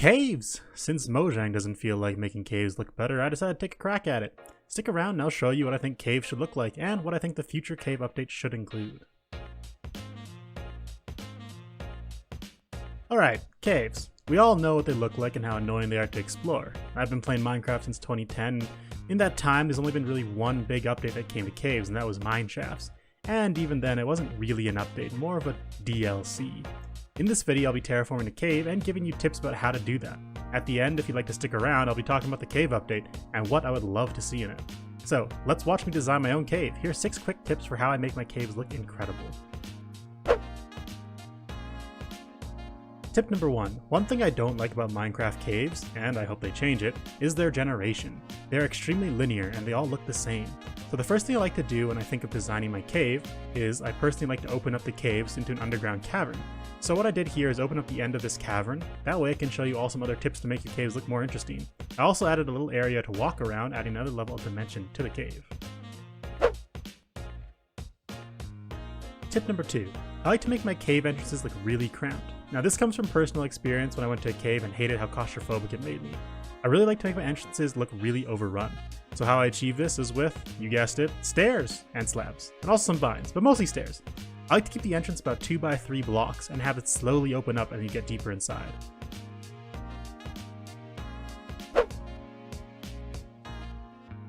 Caves! Since Mojang doesn't feel like making caves look better, I decided to take a crack at it. Stick around and I'll show you what I think caves should look like and what I think the future cave update should include. Alright, caves. We all know what they look like and how annoying they are to explore. I've been playing Minecraft since 2010. In that time, there's only been really one big update that came to caves, and that was mine shafts. And even then, it wasn't really an update, more of a DLC. In this video, I'll be terraforming a cave and giving you tips about how to do that. At the end, if you'd like to stick around, I'll be talking about the cave update and what I would love to see in it. So, let's watch me design my own cave. Here's 6 quick tips for how I make my caves look incredible. Tip number 1. One thing I don't like about Minecraft caves, and I hope they change it, is their generation. They're extremely linear and they all look the same. So the first thing I like to do when I think of designing my cave is I personally like to open up the caves into an underground cavern. So what I did here is open up the end of this cavern. That way I can show you all some other tips to make your caves look more interesting. I also added a little area to walk around, adding another level of dimension to the cave. Tip number 2. I like to make my cave entrances look really cramped. Now this comes from personal experience when I went to a cave and hated how claustrophobic it made me. I really like to make my entrances look really overrun. So how I achieve this is with, you guessed it, stairs and slabs, and also some vines, but mostly stairs. I like to keep the entrance about 2 by 3 blocks and have it slowly open up as you get deeper inside.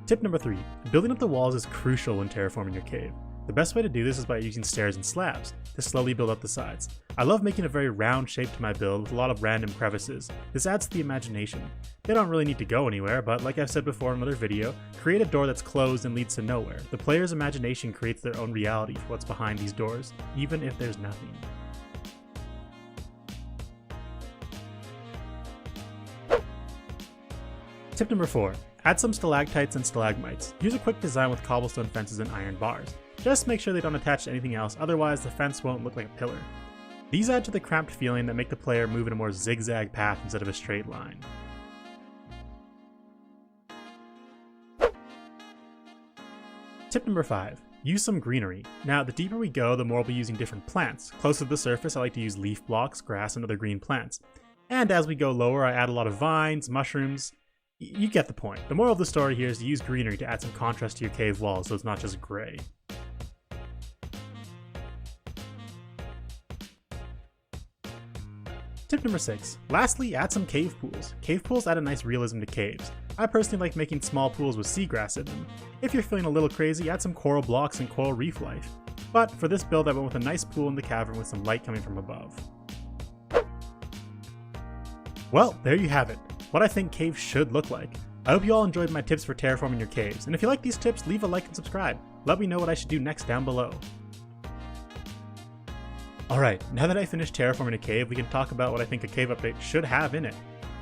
Tip number 3. Building up the walls is crucial when terraforming your cave. The best way to do this is by using stairs and slabs to slowly build up the sides. I love making a very round shape to my build with a lot of random crevices. This adds to the imagination. They don't really need to go anywhere, but like I've said before in another video, create a door that's closed and leads to nowhere. The player's imagination creates their own reality for what's behind these doors, even if there's nothing. Tip number 4. Add some stalactites and stalagmites. Use a quick design with cobblestone fences and iron bars. Just make sure they don't attach to anything else, otherwise the fence won't look like a pillar. These add to the cramped feeling that make the player move in a more zigzag path instead of a straight line. Tip number 5. Use some greenery. Now, the deeper we go, the more we'll be using different plants. Close to the surface, I like to use leaf blocks, grass, and other green plants. And as we go lower, I add a lot of vines, mushrooms. You get the point. The moral of the story here is to use greenery to add some contrast to your cave walls so it's not just gray. Tip number 6. Lastly, add some cave pools. Cave pools add a nice realism to caves. I personally like making small pools with seagrass in them. If you're feeling a little crazy, add some coral blocks and coral reef life. But for this build I went with a nice pool in the cavern with some light coming from above. Well, there you have it. What I think caves should look like. I hope you all enjoyed my tips for terraforming your caves, and if you like these tips, leave a like and subscribe. Let me know what I should do next down below. Alright, now that I finished terraforming a cave, we can talk about what I think a cave update should have in it.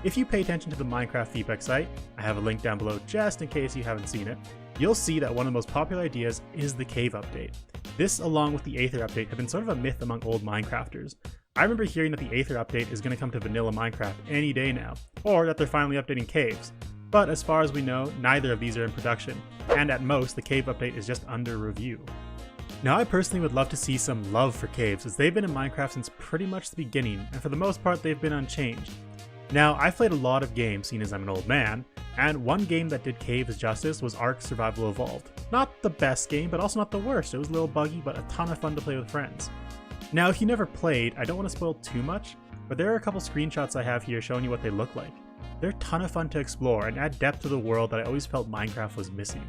If you pay attention to the Minecraft feedback site, I have a link down below just in case you haven't seen it, you'll see that one of the most popular ideas is the cave update. This, along with the Aether update, have been sort of a myth among old Minecrafters. I remember hearing that the Aether update is going to come to vanilla Minecraft any day now, or that they're finally updating caves. But as far as we know, neither of these are in production, and at most, the cave update is just under review. Now I personally would love to see some love for caves, as they've been in Minecraft since pretty much the beginning, and for the most part they've been unchanged. Now, I've played a lot of games, seeing as I'm an old man, and one game that did caves justice was Ark Survival Evolved. Not the best game, but also not the worst. It was a little buggy, but a ton of fun to play with friends. Now, if you never played, I don't want to spoil too much, but there are a couple screenshots I have here showing you what they look like. They're a ton of fun to explore and add depth to the world that I always felt Minecraft was missing.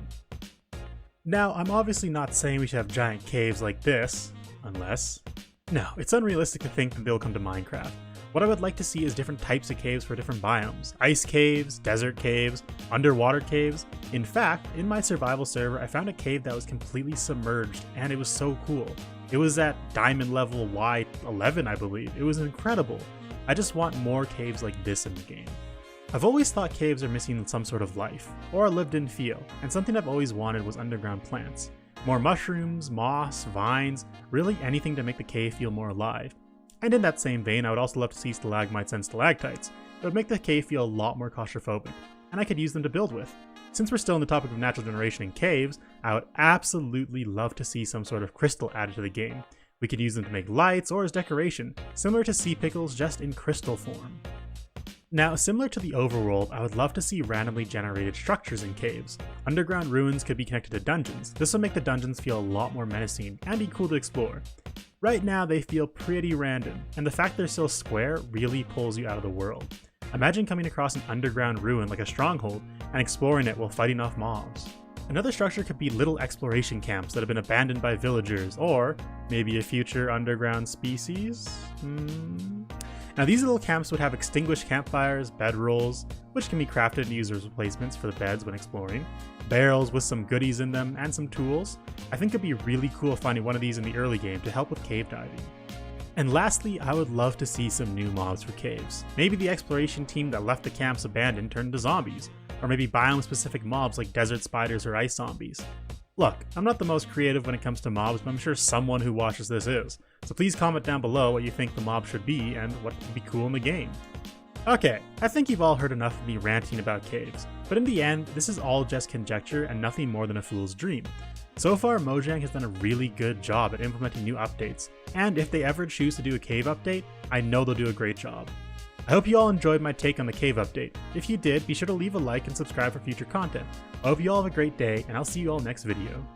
Now, I'm obviously not saying we should have giant caves like this, unless... No, it's unrealistic to think that they'll come to Minecraft. What I would like to see is different types of caves for different biomes. Ice caves, desert caves, underwater caves. In fact, in my survival server, I found a cave that was completely submerged, and it was so cool. It was at diamond level Y11, I believe. It was incredible. I just want more caves like this in the game. I've always thought caves are missing some sort of life, or a lived-in feel, and something I've always wanted was underground plants. More mushrooms, moss, vines, really anything to make the cave feel more alive. And in that same vein, I would also love to see stalagmites and stalactites. It would make the cave feel a lot more claustrophobic, and I could use them to build with. Since we're still on the topic of natural generation in caves, I would absolutely love to see some sort of crystal added to the game. We could use them to make lights or as decoration, similar to sea pickles just in crystal form. Now, similar to the overworld, I would love to see randomly generated structures in caves. Underground ruins could be connected to dungeons. This will make the dungeons feel a lot more menacing and be cool to explore. Right now, they feel pretty random, and the fact they're so square really pulls you out of the world. Imagine coming across an underground ruin like a stronghold and exploring it while fighting off mobs. Another structure could be little exploration camps that have been abandoned by villagers, or maybe a future underground species? Now these little camps would have extinguished campfires, bedrolls, which can be crafted and used as replacements for the beds when exploring, barrels with some goodies in them, and some tools. I think it'd be really cool finding one of these in the early game to help with cave diving. And lastly, I would love to see some new mobs for caves. Maybe the exploration team that left the camps abandoned turned into zombies, or maybe biome-specific mobs like desert spiders or ice zombies. Look, I'm not the most creative when it comes to mobs, but I'm sure someone who watches this is. So please comment down below what you think the mob should be and what would be cool in the game. Okay, I think you've all heard enough of me ranting about caves, but in the end, this is all just conjecture and nothing more than a fool's dream. So far, Mojang has done a really good job at implementing new updates, and if they ever choose to do a cave update, I know they'll do a great job. I hope you all enjoyed my take on the cave update. If you did, be sure to leave a like and subscribe for future content. I hope you all have a great day, and I'll see you all next video.